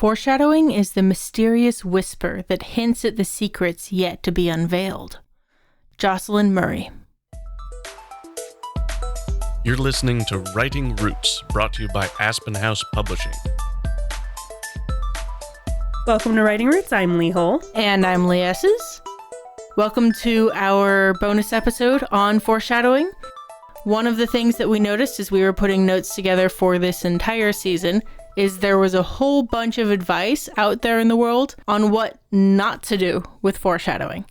Foreshadowing is the mysterious whisper that hints at the secrets yet to be unveiled. Jocelyn Murray. You're listening to Writing Roots, brought to you by Aspen House Publishing. Welcome to Writing Roots. I'm Lee Hull. And I'm Lee Esses. Welcome to our bonus episode on foreshadowing. One of the things that we noticed as we were putting notes together for this entire season is there was a whole bunch of advice out there in the world on what not to do with foreshadowing.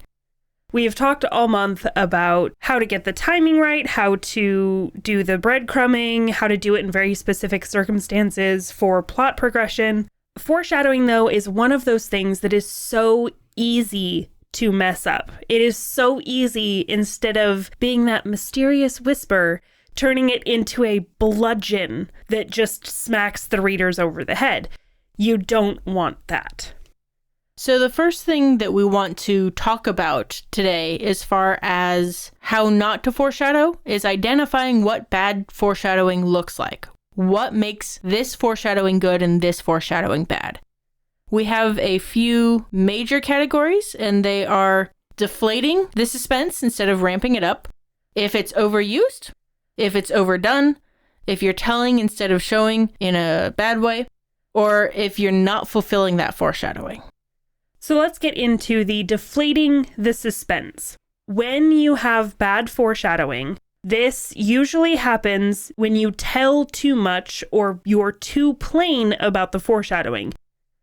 We've talked all month about how to get the timing right, how to do the breadcrumbing, how to do it in very specific circumstances for plot progression. Foreshadowing, though, is one of those things that is so easy to mess up. It is so easy, instead of being that mysterious whisper, turning it into a bludgeon that just smacks the readers over the head. You don't want that. So the first thing that we want to talk about today, as far as how not to foreshadow, is identifying what bad foreshadowing looks like. What makes this foreshadowing good and this foreshadowing bad? We have a few major categories, and they are deflating the suspense instead of ramping it up, if it's overused, if it's overdone, if you're telling instead of showing in a bad way, or if you're not fulfilling that foreshadowing. So let's get into the deflating the suspense. When you have bad foreshadowing, this usually happens when you tell too much or you're too plain about the foreshadowing.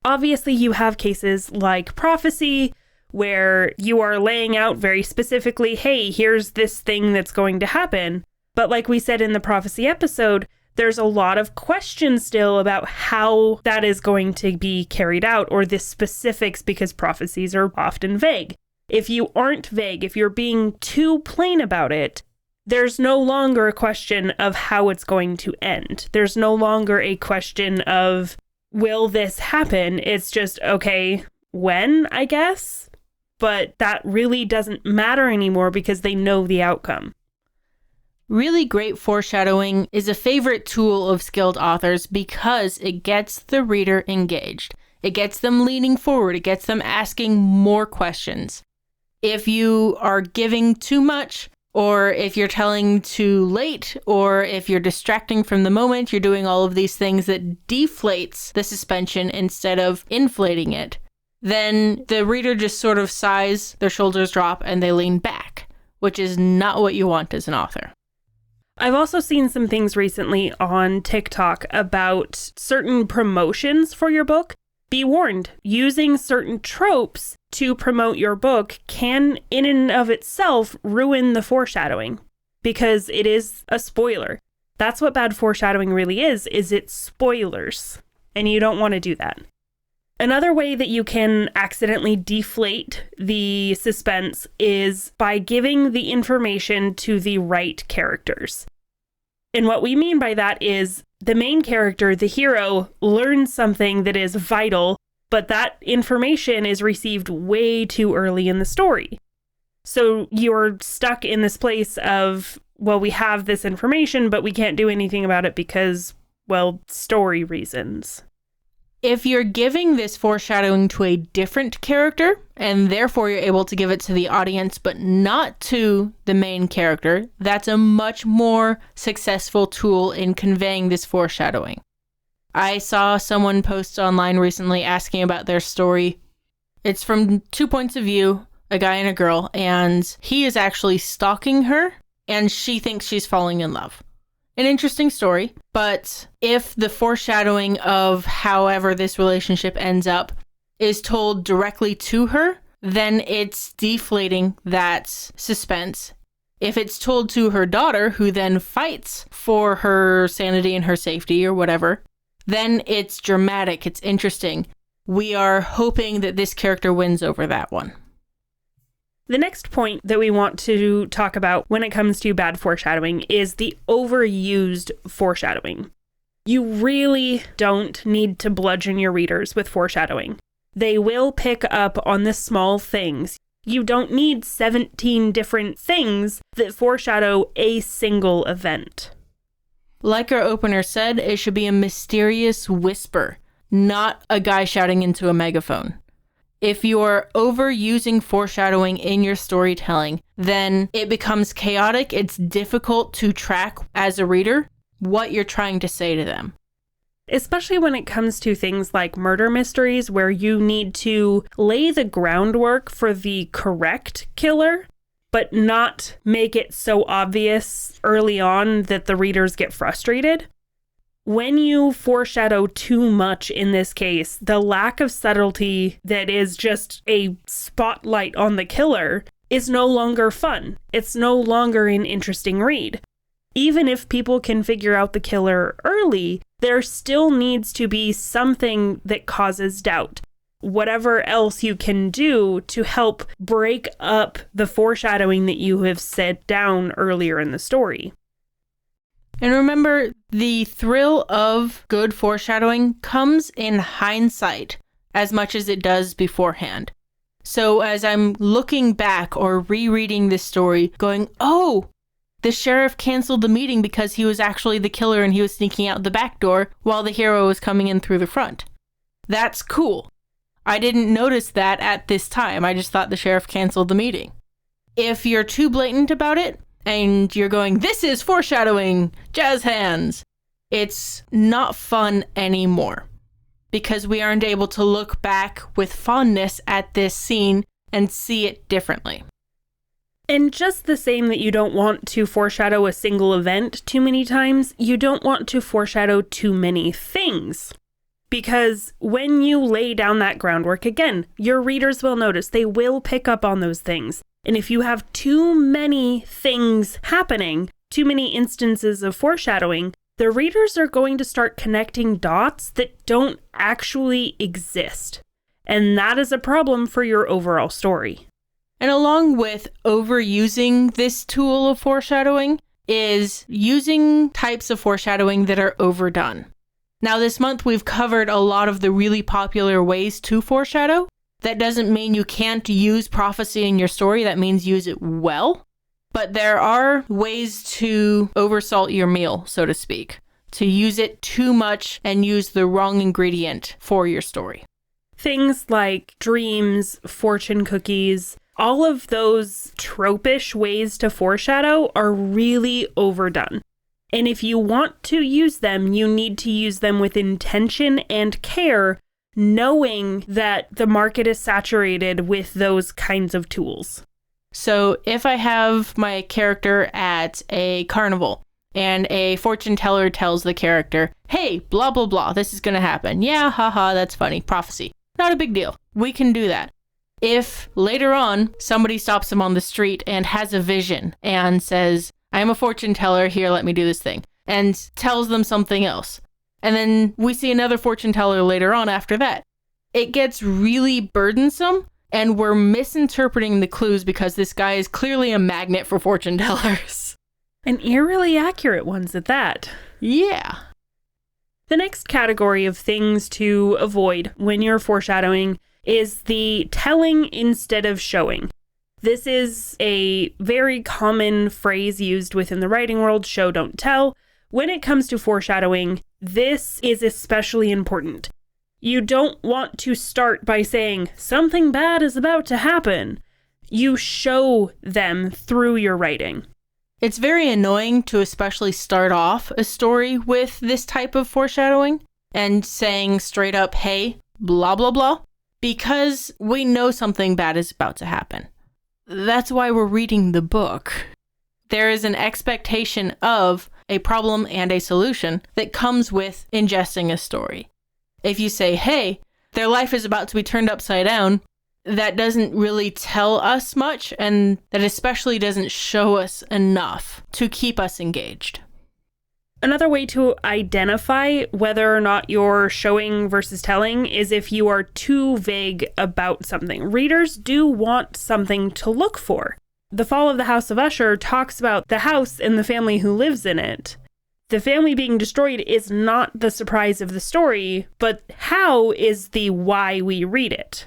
Obviously, you have cases like prophecy, where you are laying out very specifically, hey, here's this thing that's going to happen. But like we said in the prophecy episode, there's a lot of questions still about how that is going to be carried out, or the specifics, because prophecies are often vague. If you aren't vague, if you're being too plain about it, there's no longer a question of how it's going to end. There's no longer a question of, will this happen? It's just, okay, when, I guess? But that really doesn't matter anymore because they know the outcome. Really great foreshadowing is a favorite tool of skilled authors because it gets the reader engaged. It gets them leaning forward. It gets them asking more questions. If you are giving too much, or if you're telling too late, or if you're distracting from the moment, you're doing all of these things that deflates the suspension instead of inflating it, then the reader just sort of sighs, their shoulders drop, and they lean back, which is not what you want as an author. I've also seen some things recently on TikTok about certain promotions for your book. Be warned, using certain tropes to promote your book can, in and of itself, ruin the foreshadowing, because it is a spoiler. That's what bad foreshadowing really is it's spoilers, and you don't want to do that. Another way that you can accidentally deflate the suspense is by giving the information to the right characters. And what we mean by that is the main character, the hero, learns something that is vital, but that information is received way too early in the story. So you're stuck in this place of, well, we have this information, but we can't do anything about it because, well, story reasons. If you're giving this foreshadowing to a different character, and therefore you're able to give it to the audience but not to the main character, that's a much more successful tool in conveying this foreshadowing. I saw someone post online recently asking about their story. It's from 2 points of view, a guy and a girl, and he is actually stalking her, and she thinks she's falling in love. An interesting story, but if the foreshadowing of however this relationship ends up is told directly to her, then it's deflating that suspense. If it's told to her daughter, who then fights for her sanity and her safety or whatever, then it's dramatic, it's interesting. We are hoping that this character wins over that one. The next point that we want to talk about when it comes to bad foreshadowing is the overused foreshadowing. You really don't need to bludgeon your readers with foreshadowing. They will pick up on the small things. You don't need 17 different things that foreshadow a single event. Like our opener said, it should be a mysterious whisper. not a guy shouting into a megaphone. If you're overusing foreshadowing in your storytelling, then it becomes chaotic. It's difficult to track as a reader what you're trying to say to them. Especially when it comes to things like murder mysteries, where you need to lay the groundwork for the correct killer, but not make it so obvious early on that the readers get frustrated. When you foreshadow too much in this case, the lack of subtlety that is just a spotlight on the killer is no longer fun. It's no longer an interesting read. Even if people can figure out the killer early, there still needs to be something that causes doubt. Whatever else you can do to help break up the foreshadowing that you have set down earlier in the story. And remember, the thrill of good foreshadowing comes in hindsight as much as it does beforehand. So as I'm looking back or rereading this story, going, oh, the sheriff canceled the meeting because he was actually the killer and he was sneaking out the back door while the hero was coming in through the front. That's cool. I didn't notice that at this time. I just thought the sheriff canceled the meeting. If you're too blatant about it, and you're going, this is foreshadowing, jazz hands, it's not fun anymore because we aren't able to look back with fondness at this scene and see it differently. And just the same that you don't want to foreshadow a single event too many times, you don't want to foreshadow too many things. Because when you lay down that groundwork, again, your readers will notice, they will pick up on those things. And if you have too many things happening, too many instances of foreshadowing, the readers are going to start connecting dots that don't actually exist. And that is a problem for your overall story. And along with overusing this tool of foreshadowing is using types of foreshadowing that are overdone. Now, this month we've covered a lot of the really popular ways to foreshadow. That doesn't mean you can't use prophecy in your story. That means use it well. But there are ways to oversalt your meal, so to speak, to use it too much and use the wrong ingredient for your story. Things like dreams, fortune cookies, all of those tropish ways to foreshadow are really overdone. And if you want to use them, you need to use them with intention and care, knowing that the market is saturated with those kinds of tools. So if I have my character at a carnival and a fortune teller tells the character, hey, blah, blah, blah, this is going to happen. Yeah, haha, that's funny. Prophecy. Not a big deal. We can do that. If later on somebody stops him on the street and has a vision and says, I am a fortune teller, here, let me do this thing, and tells them something else. And then we see another fortune teller later on after that. It gets really burdensome, and we're misinterpreting the clues because this guy is clearly a magnet for fortune tellers. And eerily accurate ones at that. Yeah. The next category of things to avoid when you're foreshadowing is the telling instead of showing. This is a very common phrase used within the writing world, show, don't tell. When it comes to foreshadowing, this is especially important. You don't want to start by saying, something bad is about to happen. You show them through your writing. It's very annoying to especially start off a story with this type of foreshadowing and saying straight up, hey, blah, blah, blah, because we know something bad is about to happen. That's why we're reading the book. There is an expectation of a problem and a solution that comes with ingesting a story. If you say, hey, their life is about to be turned upside down, that doesn't really tell us much, and that especially doesn't show us enough to keep us engaged. Another way to identify whether or not you're showing versus telling is if you are too vague about something. Readers do want something to look for. The Fall of the House of Usher talks about the house and the family who lives in it. The family being destroyed is not the surprise of the story, but how is the why we read it.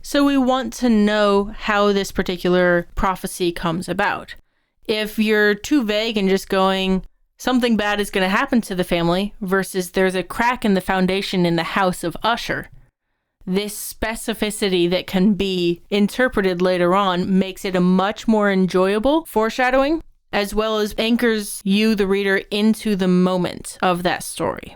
So we want to know how this particular prophecy comes about. If you're too vague and just going, something bad is going to happen to the family versus there's a crack in the foundation in the house of Usher. This specificity that can be interpreted later on makes it a much more enjoyable foreshadowing, as well as anchors you, the reader, into the moment of that story.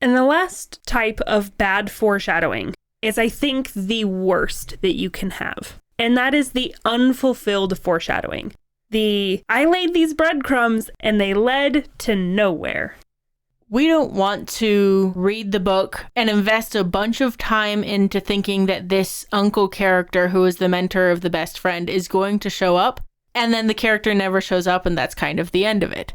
And the last type of bad foreshadowing is, I think, the worst that you can have. And that is the unfulfilled foreshadowing. I laid these breadcrumbs and they led to nowhere. We don't want to read the book and invest a bunch of time into thinking that this uncle character who is the mentor of the best friend is going to show up, and then the character never shows up and that's kind of the end of it.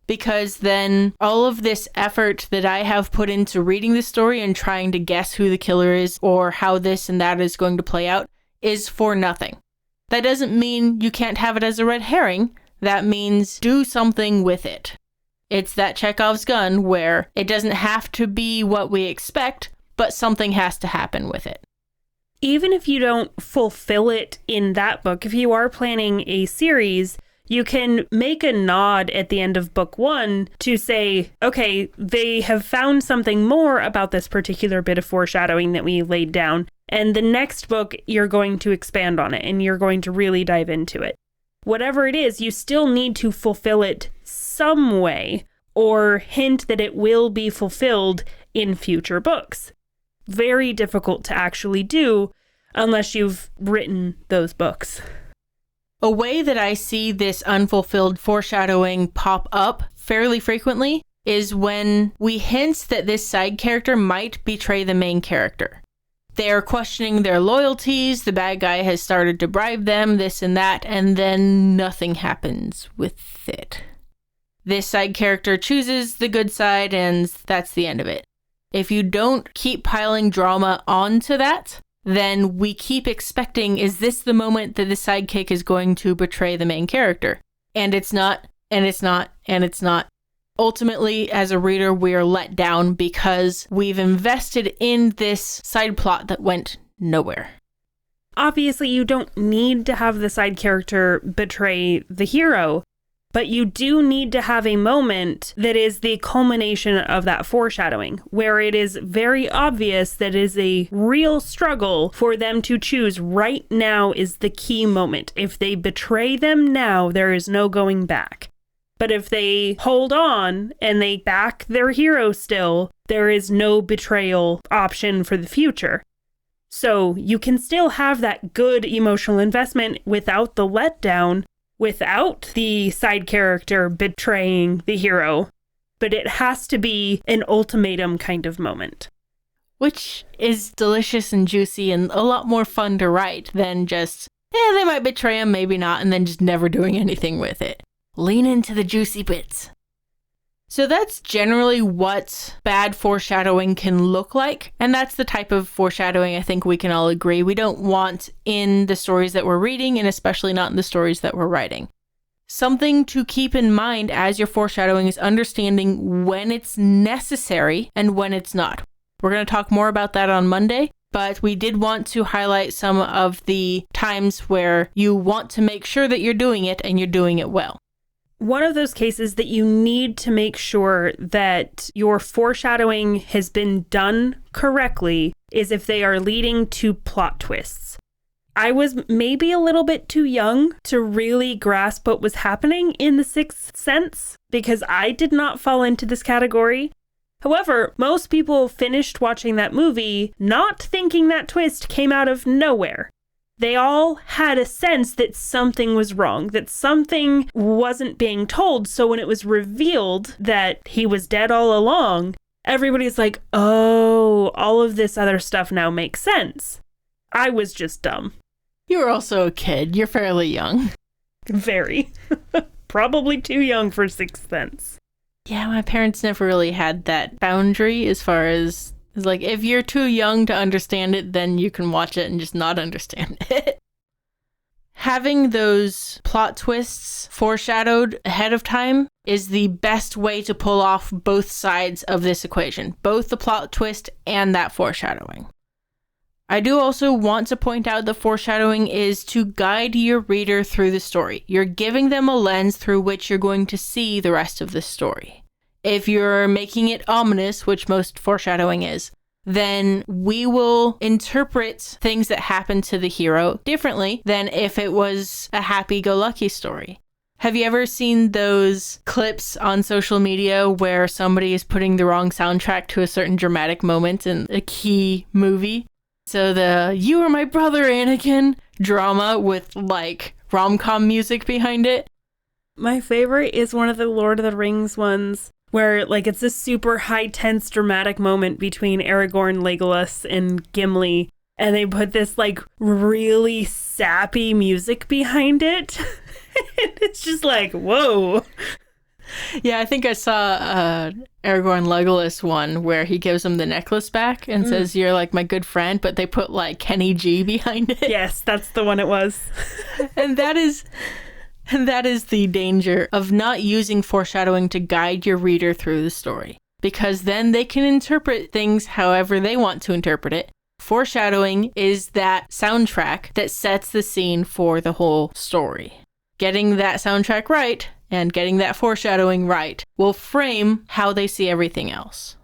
Because then all of this effort that I have put into reading the story and trying to guess who the killer is or how this and that is going to play out is for nothing. That doesn't mean you can't have it as a red herring. That means do something with it. It's that Chekhov's gun where it doesn't have to be what we expect, but something has to happen with it. Even if you don't fulfill it in that book, if you are planning a series, you can make a nod at the end of book 1 to say, okay, they have found something more about this particular bit of foreshadowing that we laid down. And the next book, you're going to expand on it and you're going to really dive into it. Whatever it is, you still need to fulfill it some way or hint that it will be fulfilled in future books. Very difficult to actually do unless you've written those books. A way that I see this unfulfilled foreshadowing pop up fairly frequently is when we hint that this side character might betray the main character. They are questioning their loyalties, the bad guy has started to bribe them, this and that, and then nothing happens with it. This side character chooses the good side, and that's the end of it. If you don't keep piling drama onto that, then we keep expecting, is this the moment that the sidekick is going to betray the main character? And it's not, and it's not, and it's not. Ultimately, as a reader, we are let down because we've invested in this side plot that went nowhere. Obviously, you don't need to have the side character betray the hero, but you do need to have a moment that is the culmination of that foreshadowing, where it is very obvious that it is a real struggle for them to choose right now is the key moment. If they betray them now, there is no going back. But if they hold on and they back their hero still, there is no betrayal option for the future. So you can still have that good emotional investment without the letdown, without the side character betraying the hero, but it has to be an ultimatum kind of moment. Which is delicious and juicy and a lot more fun to write than just, they might betray him, maybe not, and then just never doing anything with it. Lean into the juicy bits. So that's generally what bad foreshadowing can look like, and that's the type of foreshadowing I think we can all agree we don't want in the stories that we're reading, and especially not in the stories that we're writing. Something to keep in mind as you're foreshadowing is understanding when it's necessary and when it's not. We're going to talk more about that on Monday, but we did want to highlight some of the times where you want to make sure that you're doing it and you're doing it well. One of those cases that you need to make sure that your foreshadowing has been done correctly is if they are leading to plot twists. I was maybe a little bit too young to really grasp what was happening in The Sixth Sense because I did not fall into this category. However, most people finished watching that movie not thinking that twist came out of nowhere. They all had a sense that something was wrong, that something wasn't being told. So when it was revealed that he was dead all along, everybody's like, oh, all of this other stuff now makes sense. I was just dumb. You were also a kid. You're fairly young. Very. Probably too young for Sixth Sense. Yeah, my parents never really had that boundary as far as, like, if you're too young to understand it, then you can watch it and just not understand it. Having those plot twists foreshadowed ahead of time is the best way to pull off both sides of this equation, both the plot twist and that foreshadowing. I do also want to point out that foreshadowing is to guide your reader through the story. You're giving them a lens through which you're going to see the rest of the story. If you're making it ominous, which most foreshadowing is, then we will interpret things that happen to the hero differently than if it was a happy-go-lucky story. Have you ever seen those clips on social media where somebody is putting the wrong soundtrack to a certain dramatic moment in a key movie? So the "You are my brother, Anakin" drama with like rom-com music behind it. My favorite is one of the Lord of the Rings ones where like it's this super high tense dramatic moment between Aragorn, Legolas, and Gimli, and they put this like really sappy music behind it. And it's just like, whoa. Yeah, I think I saw Aragorn Legolas one where he gives him the necklace back and says, "You're like my good friend," but they put like Kenny G behind it. Yes, that's the one it was. And that is the danger of not using foreshadowing to guide your reader through the story, because then they can interpret things however they want to interpret it. Foreshadowing is that soundtrack that sets the scene for the whole story. Getting that soundtrack right and getting that foreshadowing right will frame how they see everything else.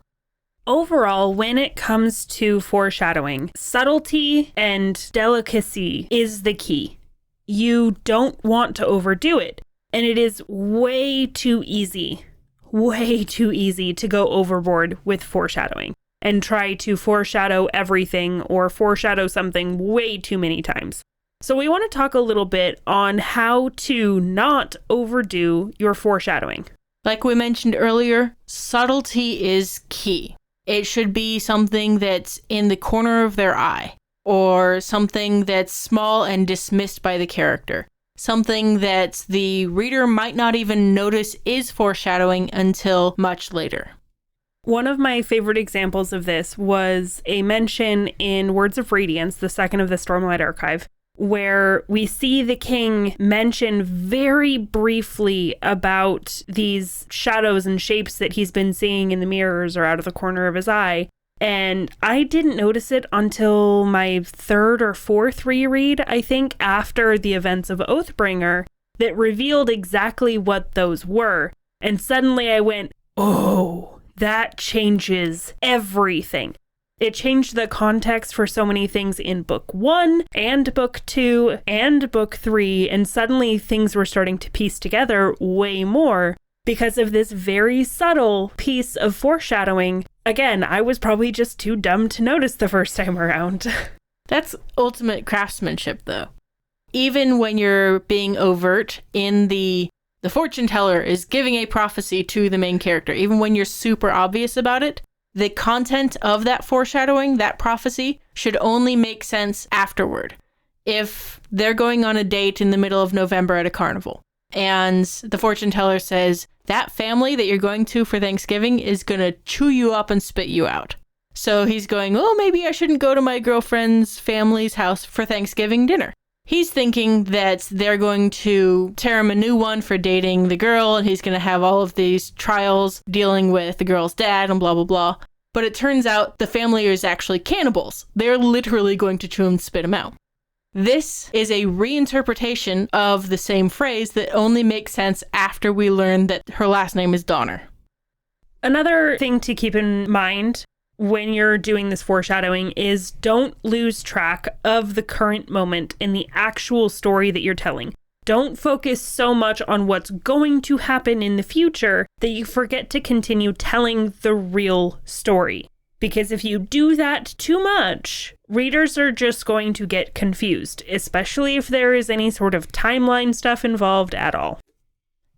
Overall, when it comes to foreshadowing, subtlety and delicacy is the key. You don't want to overdo it, and it is way too easy to go overboard with foreshadowing and try to foreshadow everything or foreshadow something way too many times. So we want to talk a little bit on how to not overdo your foreshadowing. Like we mentioned earlier, subtlety is key. It should be something that's in the corner of their eye, or something that's small and dismissed by the character. Something that the reader might not even notice is foreshadowing until much later. One of my favorite examples of this was a mention in Words of Radiance, the second of the Stormlight Archive, where we see the king mention very briefly about these shadows and shapes that he's been seeing in the mirrors or out of the corner of his eye. And I didn't notice it until my third or fourth reread, I think, after the events of Oathbringer, that revealed exactly what those were. And suddenly I went, oh, that changes everything. It changed the context for so many things in book 1 and book 2 and book 3, and suddenly things were starting to piece together way more because of this very subtle piece of foreshadowing. Again, I was probably just too dumb to notice the first time around. That's ultimate craftsmanship, though. Even when you're being overt in the fortune teller is giving a prophecy to the main character, even when you're super obvious about it, the content of that foreshadowing, that prophecy, should only make sense afterward. If they're going on a date in the middle of November at a carnival, and the fortune teller says, that family that you're going to for Thanksgiving is going to chew you up and spit you out. So he's going, oh, maybe I shouldn't go to my girlfriend's family's house for Thanksgiving dinner. He's thinking that they're going to tear him a new one for dating the girl, and he's going to have all of these trials dealing with the girl's dad and blah, blah, blah. But it turns out the family is actually cannibals. They're literally going to chew him and spit him out. This is a reinterpretation of the same phrase that only makes sense after we learn that her last name is Donner. Another thing to keep in mind when you're doing this foreshadowing is don't lose track of the current moment in the actual story that you're telling. Don't focus so much on what's going to happen in the future that you forget to continue telling the real story. Because if you do that too much, readers are just going to get confused, especially if there is any sort of timeline stuff involved at all.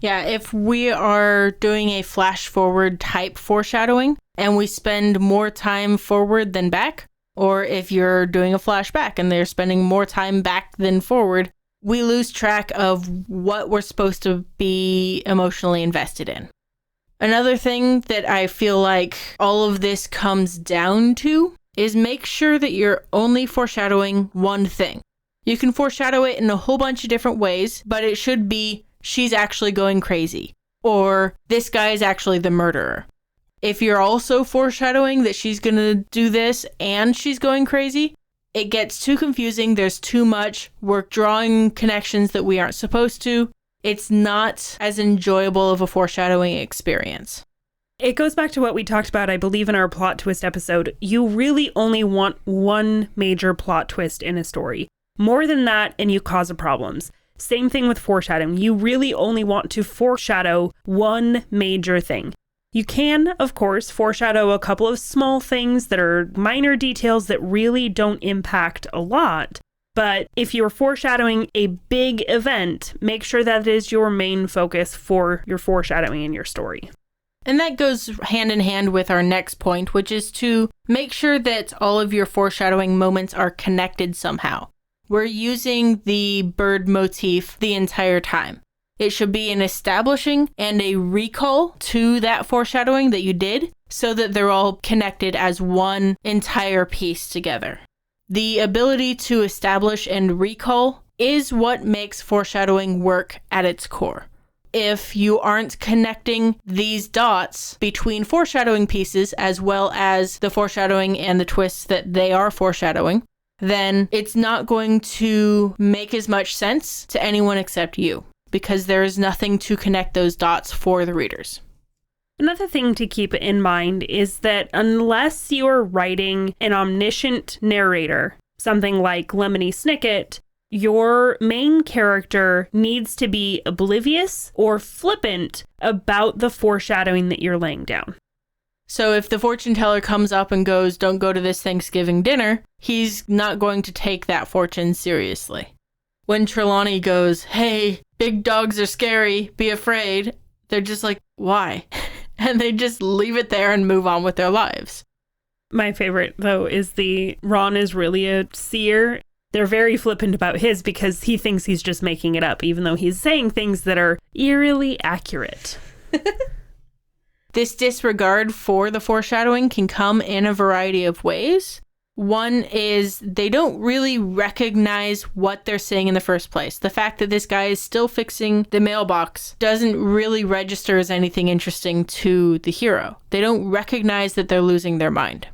Yeah, if we are doing a flash forward type foreshadowing and we spend more time forward than back, or if you're doing a flashback and they're spending more time back than forward, we lose track of what we're supposed to be emotionally invested in. Another thing that I feel like all of this comes down to is make sure that you're only foreshadowing one thing. You can foreshadow it in a whole bunch of different ways, but it should be she's actually going crazy, or this guy is actually the murderer. If you're also foreshadowing that she's going to do this and she's going crazy, it gets too confusing. There's too much. We're drawing connections that we aren't supposed to. It's not as enjoyable of a foreshadowing experience. It goes back to what we talked about, I believe, in our plot twist episode. You really only want one major plot twist in a story. More than that, and you cause problems. Same thing with foreshadowing. You really only want to foreshadow one major thing. You can, of course, foreshadow a couple of small things that are minor details that really don't impact a lot. But if you're foreshadowing a big event, make sure that is your main focus for your foreshadowing in your story. And that goes hand in hand with our next point, which is to make sure that all of your foreshadowing moments are connected somehow. We're using the bird motif the entire time. It should be an establishing and a recall to that foreshadowing that you did so that they're all connected as one entire piece together. The ability to establish and recall is what makes foreshadowing work at its core. If you aren't connecting these dots between foreshadowing pieces as well as the foreshadowing and the twists that they are foreshadowing, then it's not going to make as much sense to anyone except you, because there is nothing to connect those dots for the readers. Another thing to keep in mind is that unless you're writing an omniscient narrator, something like Lemony Snicket, your main character needs to be oblivious or flippant about the foreshadowing that you're laying down. So if the fortune teller comes up and goes, "Don't go to this Thanksgiving dinner," he's not going to take that fortune seriously. When Trelawney goes, "Hey, big dogs are scary, be afraid," they're just like, "Why?" And they just leave it there and move on with their lives. My favorite, though, is the Ron is really a seer. They're very flippant about his because he thinks he's just making it up, even though he's saying things that are eerily accurate. This disregard for the foreshadowing can come in a variety of ways. One is they don't really recognize what they're saying in the first place. The fact that this guy is still fixing the mailbox doesn't really register as anything interesting to the hero. They don't recognize that they're losing their mind.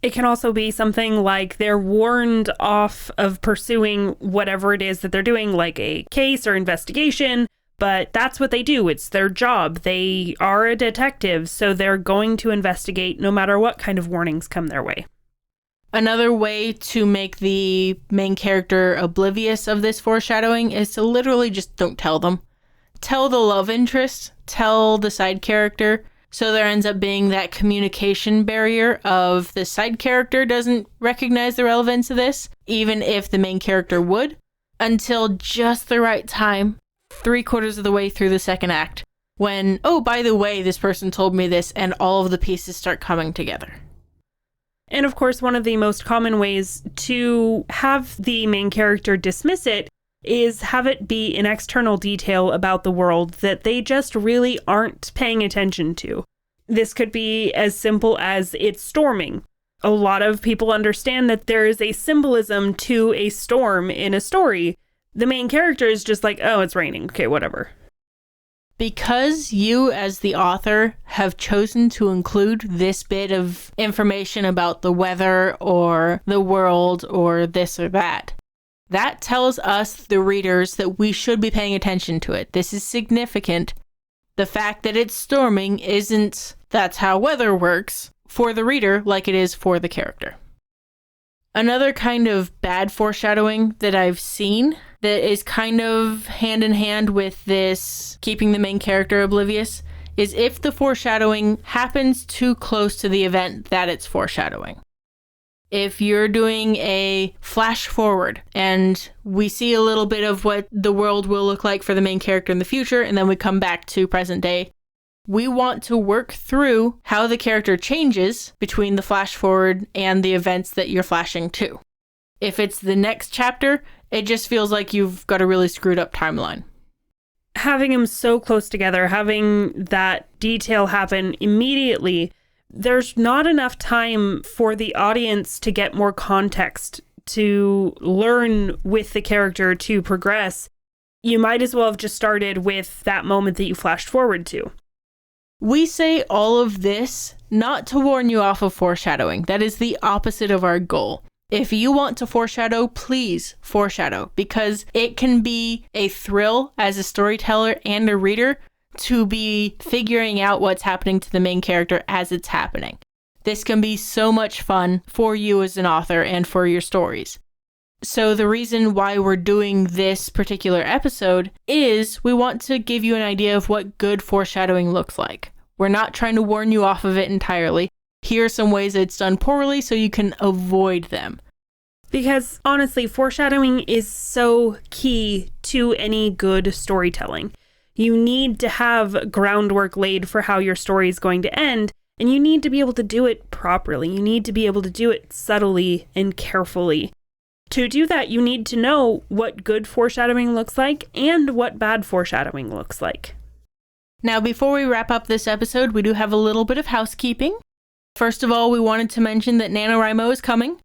It can also be something like they're warned off of pursuing whatever it is that they're doing, like a case or investigation, but that's what they do. It's their job. They are a detective, so they're going to investigate no matter what kind of warnings come their way. Another way to make the main character oblivious of this foreshadowing is to literally just don't tell them. Tell the love interest, tell the side character, so there ends up being that communication barrier of the side character doesn't recognize the relevance of this, even if the main character would, until just the right time, 3/4 of the way through the second act, when, oh, by the way, this person told me this, and all of the pieces start coming together. And of course, one of the most common ways to have the main character dismiss it is have it be an external detail about the world that they just really aren't paying attention to. This could be as simple as it's storming. A lot of people understand that there is a symbolism to a storm in a story. The main character is just like, oh, it's raining. Okay, whatever. Because you, as the author, have chosen to include this bit of information about the weather or the world or this or that, that tells us, the readers, that we should be paying attention to it. This is significant. The fact that it's storming isn't, that's how weather works, for the reader like it is for the character. Another kind of bad foreshadowing that I've seen that is kind of hand in hand with this keeping the main character oblivious is if the foreshadowing happens too close to the event that it's foreshadowing. If you're doing a flash forward and we see a little bit of what the world will look like for the main character in the future, and then we come back to present day, we want to work through how the character changes between the flash forward and the events that you're flashing to. If it's the next chapter, it just feels like you've got a really screwed up timeline. Having them so close together, having that detail happen immediately, there's not enough time for the audience to get more context, to learn with the character, to progress. You might as well have just started with that moment that you flashed forward to. We say all of this not to warn you off of foreshadowing. That is the opposite of our goal. If you want to foreshadow, please foreshadow, because it can be a thrill as a storyteller and a reader to be figuring out what's happening to the main character as it's happening. This can be so much fun for you as an author and for your stories. So the reason why we're doing this particular episode is we want to give you an idea of what good foreshadowing looks like. We're not trying to warn you off of it entirely. Here are some ways that it's done poorly so you can avoid them. Because honestly, foreshadowing is so key to any good storytelling. You need to have groundwork laid for how your story is going to end, and you need to be able to do it properly. You need to be able to do it subtly and carefully. To do that, you need to know what good foreshadowing looks like and what bad foreshadowing looks like. Now, before we wrap up this episode, we do have a little bit of housekeeping. First of all, we wanted to mention that NaNoWriMo is coming.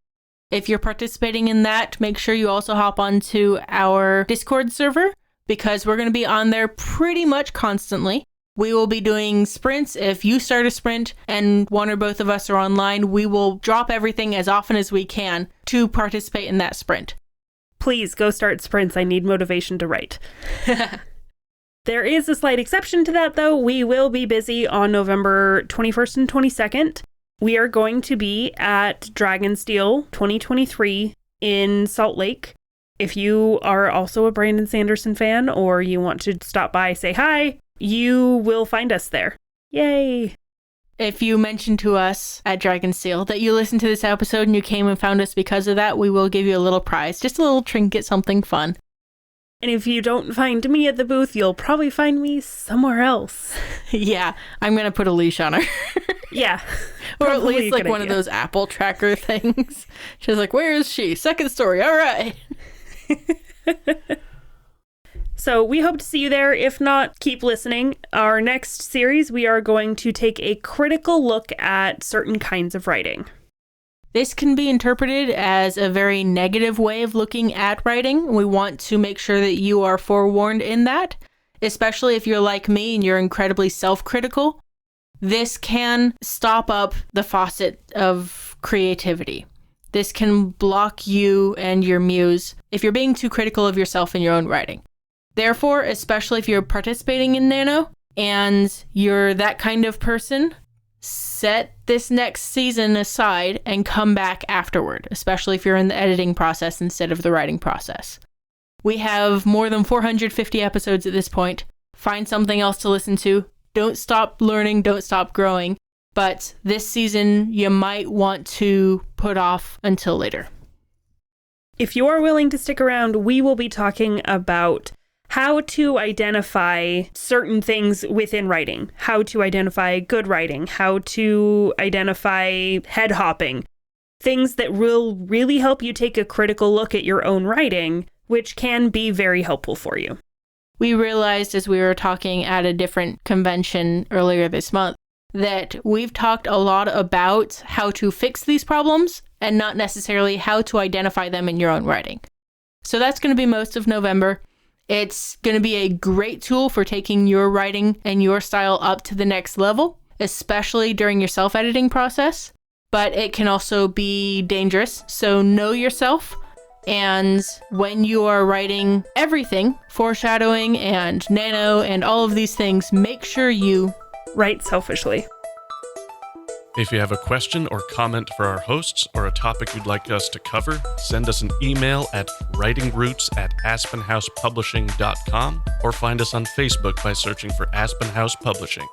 If you're participating in that, make sure you also hop onto our Discord server, because we're going to be on there pretty much constantly. We will be doing sprints. If you start a sprint and one or both of us are online, we will drop everything as often as we can to participate in that sprint. Please go start sprints. I need motivation to write. There is a slight exception to that, though. We will be busy on November 21st and 22nd. We are going to be at Dragonsteel 2023 in Salt Lake. If you are also a Brandon Sanderson fan or you want to stop by, say hi, you will find us there. Yay! If you mention to us at Dragonsteel that you listened to this episode and you came and found us because of that, we will give you a little prize, just a little trinket, something fun. And if you don't find me at the booth, you'll probably find me somewhere else. Yeah, I'm going to put a leash on her. Yeah. Or at least like one of those Apple tracker things. She's like, where is she? Second story. All right. So we hope to see you there. If not, keep listening. Our next series, we are going to take a critical look at certain kinds of writing. This can be interpreted as a very negative way of looking at writing. We want to make sure that you are forewarned in that, especially if you're like me and you're incredibly self-critical. This can stop up the faucet of creativity. This can block you and your muse if you're being too critical of yourself in your own writing. Therefore, especially if you're participating in Nano and you're that kind of person, set this next season aside and come back afterward, especially if you're in the editing process instead of the writing process. We have more than 450 episodes at this point. Find something else to listen to. Don't stop learning, don't stop growing. But this season, you might want to put off until later. If you are willing to stick around, we will be talking about how to identify certain things within writing, how to identify good writing, how to identify head hopping, things that will really help you take a critical look at your own writing, which can be very helpful for you. We realized as we were talking at a different convention earlier this month that we've talked a lot about how to fix these problems and not necessarily how to identify them in your own writing. So that's going to be most of November. It's going to be a great tool for taking your writing and your style up to the next level, especially during your self-editing process. But it can also be dangerous, so know yourself. And when you are writing everything, foreshadowing and nano and all of these things, make sure you write selfishly. If you have a question or comment for our hosts or a topic you'd like us to cover, send us an email at writingroots@aspenhousepublishing.com or find us on Facebook by searching for Aspen House Publishing.